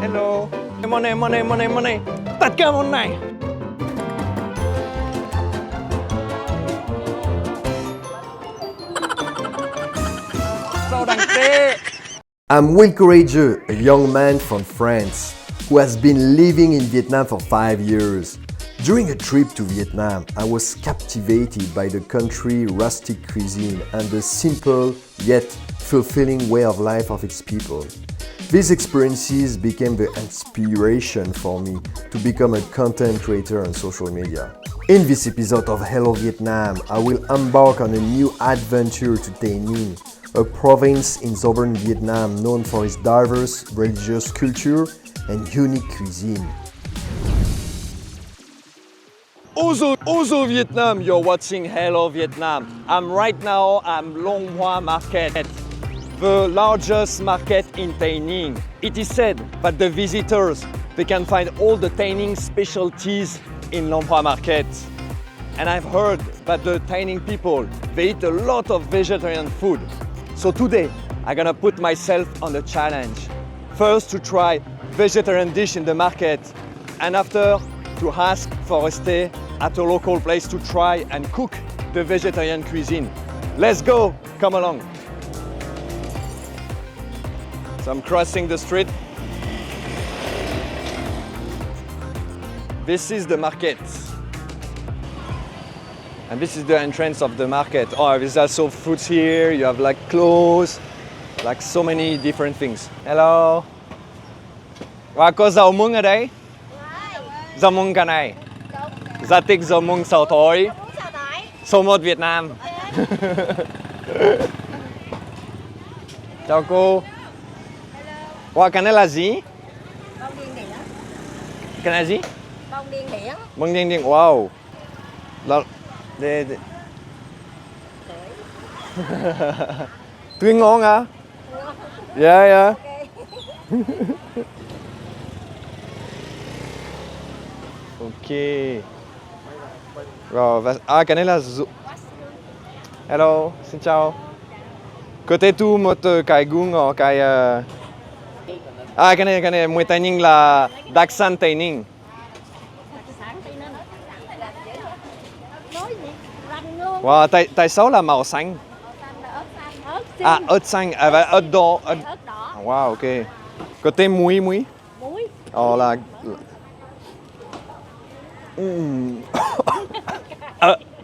Hello. Món này. Tất cả món này. Sao đẳng tê. I'm Will Courageux, a young man from France who has been living in Vietnam for 5 years. During a trip to Vietnam, I was captivated by the country's rustic cuisine and the simple yet fulfilling way of life of its people. These experiences became the inspiration for me to become a content creator on social media. In this episode of Hello Vietnam, I will embark on a new adventure to Tây Ninh, a province in southern Vietnam known for its diverse religious culture and unique cuisine. Ozo Vietnam, you're watching Hello Vietnam. Right now I'm Long Hoa Market, the largest market in Tây Ninh. It is said that the visitors, they can find all the Tây Ninh specialties in Long Hoa Market. And I've heard that the Tây Ninh people, they eat a lot of vegetarian food. So today, I'm gonna put myself on a challenge. First to try vegetarian dish in the market, and after to ask for a stay at a local place to try and cook the vegetarian cuisine. Let's go, come along. So I'm crossing the street. This is the market. And this is the entrance of the market. Oh, there's also fruits here, you have like clothes, like so many different things. Hello. Và có dầu muống ở đây? Dầu muống cái này. Gia tích dầu muống sầu thối. Số 1 Việt Nam. Chào cô. Wow, cái này là gì? Bông điên điển. Cái này là gì? Bông điên điển. Bông điên điển, wow. Đây. Tươi ngon hả? Yeah. Ok. Rồi, cái này là hello, xin chào. Có thể tu một cái gung ở cái cái này người Tây Ninh là đặc sản Tây Ninh. Wow, tại sao là màu xanh? Ớt xanh, và ớt đỏ. Wow, ok. Có thêm muối. Muối. Là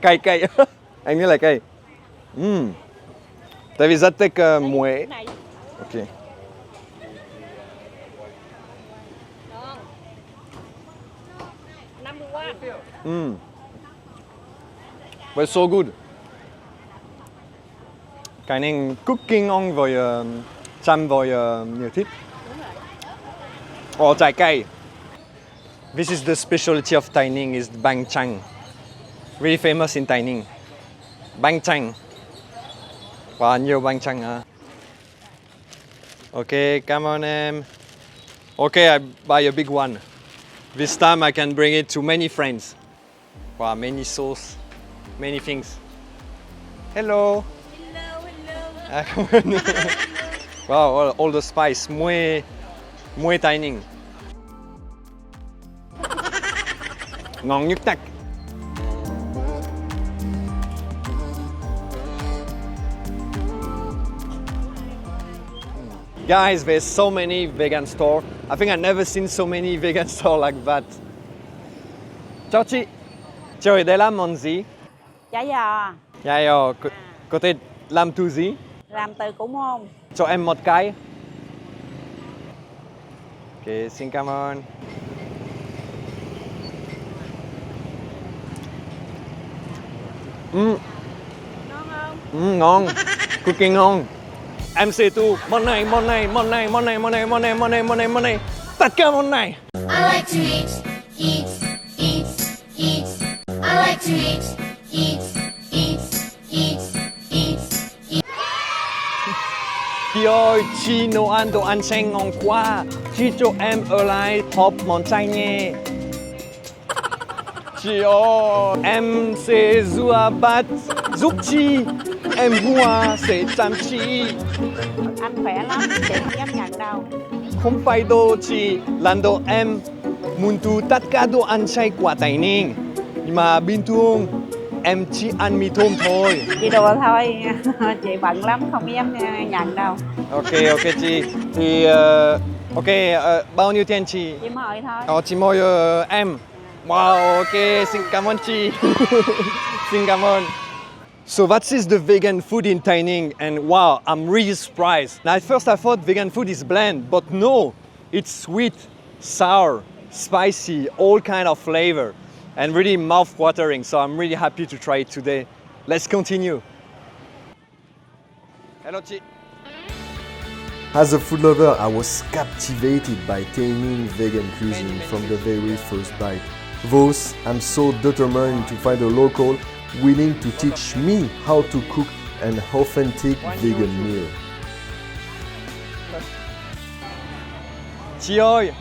cay. Anh nghĩ là cay. Tại vì rất thích muối. Ok. But so good. Cái này cooking ngon với chăm với nhiều thịt. Trái cây. This is the specialty of Tây Ninh, is bánh chanh. Really famous in Tây Ninh. Bánh chanh. Và nhiều bánh chanh hả? Okay, come on em. Okay, I buy a big one. This time I can bring it to many friends. Wow, many sauce, many things. Hello. Wow, all the spice. Muối Tây Ninh. Ngon nhất tắc. Guys, there's so many vegan stores. I think I've never seen so many vegan stores like that. Chào chị. Chị ơi, đây là món gì? Chả giò. Dạ giò, có thể làm từ gì? Làm từ củ môn. Cho em một cái. Ok, xin cảm ơn. Ngon không? Ngon. Cực kỳ ngon. Em sẽ tu món này. Tất cả món này. I like to eat. I like to eat. Chị ơi, chị nấu ăn đồ ăn chay ngon quá. Chị cho em ở lại học món chay nhé. Chị ơi, em sẽ rửa bát giúp chị. Em hùa sẽ chăm chị. Anh khỏe lắm, chị không dám nhận đâu. không phải đồ chỉ lần đầu em muốn tu tất cả đồ ăn chay của Tây Ninh. Nhưng mà bình thường em chỉ ăn mì tôm thôi. Chị đùa thôi. Chị bận lắm không dám nhận đâu. Ok chị. Thì bao nhiêu tiền chị? Chị mời thôi. Chị mời em. Wow, ok, xin cảm ơn chị. Xin cảm ơn. So that is the vegan food in Tây Ninh, and wow, I'm really surprised. Now, at first I thought vegan food is bland, but no, it's sweet, sour, spicy, all kind of flavor, and really mouth-watering. So I'm really happy to try it today. Let's continue. Hello, chị. As a food lover, I was captivated by Tây Ninh vegan cuisine from the very first bite. Thus, I'm so determined to find a local willing to teach me how to cook an authentic vegan meal. Chị ơi,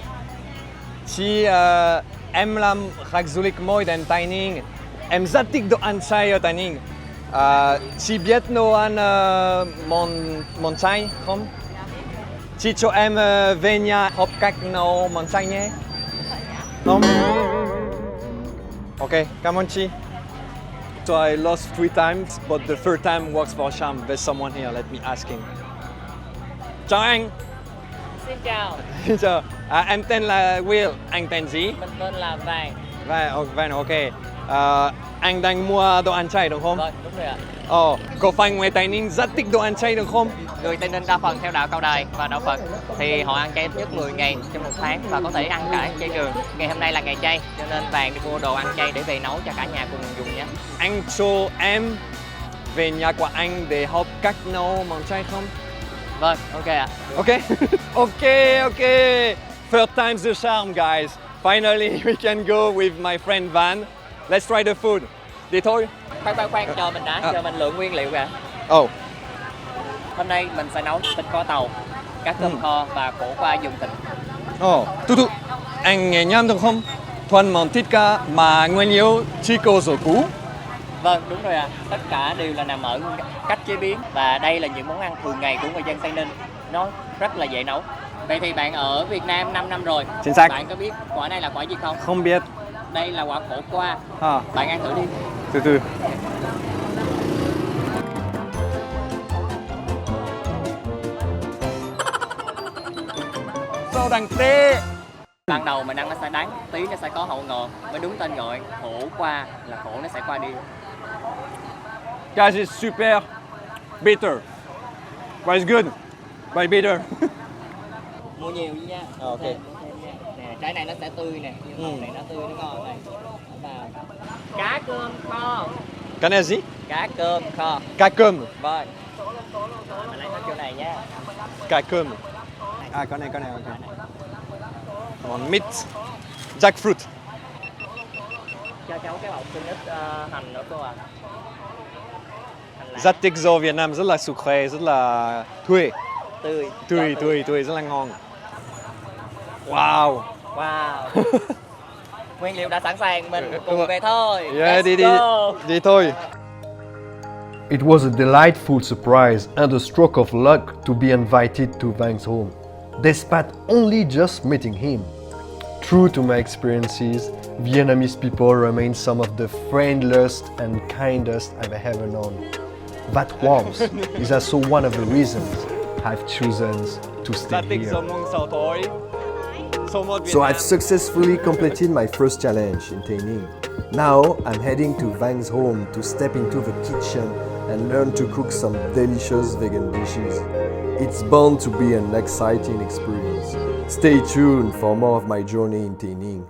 em làm khách du lịch mới đến Tây Ninh. Em rất thích đồ ăn chay ở Tây Ninh. Chị biết nấu ăn món chay không? Chị cho em về nhà học cách nấu món chay nhé. Không? Ok, cảm ơn chị. So I lost 3 times, but the third time works for charm. There's someone here, let me ask him. Chào anh. Xin chào, Chào. Em tên là Will, anh tên gì? mình tên là Vàng. Vâng, ok. Anh đang mua đồ ăn chay đúng không? Vâng, đúng rồi ạ. Có phải người Tây Ninh rất thích đồ ăn chay được không? Người Tây Ninh đa phần theo đạo Cao Đài và đạo Phật thì họ ăn chay ít nhất 10 ngày trong một tháng và có thể ăn cả chay trường. Ngày hôm nay là ngày chay, cho nên Vàng đi mua đồ ăn chay để về nấu cho cả nhà cùng dùng nhé. Anh cho em về nhà của anh để học cách nấu món chay không? Vâng, ok ạ. Ok, ok. Third time's the charm, guys. Finally, we can go with my friend Van. Let's try the food. Đi thôi. Khoan, chờ mình đã, chờ mình lượng nguyên liệu kìa. Oh, Hôm nay mình sẽ nấu thịt kho tàu, cá cơm kho và khổ qua dùng thịt. tu. Anh nghe nhầm được không? Thuần món thịt cá mà nguyên liệu chỉ có rau củ. Vâng, đúng rồi ạ. Tất cả đều là nằm ở cách chế biến và đây là những món ăn thường ngày của người dân Tây Ninh. Nó rất là dễ nấu. Vậy thì bạn ở Việt Nam 5 năm rồi. Chính xác. Bạn có biết quả này là quả gì không? Không biết. Đây là quả khổ qua. Bạn ăn thử đi. Từ. Sao đằng tê? Ban đầu mình ăn nó sẽ đắng, tí nó sẽ có hậu ngọt, mới đúng tên gọi khổ qua là khổ nó sẽ qua đi. Guys, it's super bitter. But it's good. But bitter. Mua nhiều đi nha. Ok. Nè, trái này nó sẽ tươi nè, màu này nó tươi, nó ngon này. Vào. Cá cơm kho. Cái này gì? Cá cơm kho. Cá cơm. Vâng. Mình lấy hết chỗ này nha. Cá cơm. Con này, ok. Món mít. Jackfruit. Cho cháu cái bọc xin ít hành nữa cô ạ. Rất thích rau Việt Nam, rất là sucré, rất là tươi. Tươi, rất là ngon. Wow. Nguyên liệu đã sẵn sàng, mình cùng về thôi. Yeah, đi thôi. It was a delightful surprise and a stroke of luck to be invited to Vang's home, despite only just meeting him. True to my experiences, Vietnamese people remain some of the friendliest and kindest I've ever known. That warmth is also one of the reasons I've chosen to stay here. So I've successfully completed my first challenge in Tây Ninh. Now I'm heading to Vang's home to step into the kitchen and learn to cook some delicious vegan dishes. It's bound to be an exciting experience. Stay tuned for more of my journey in Tây Ninh.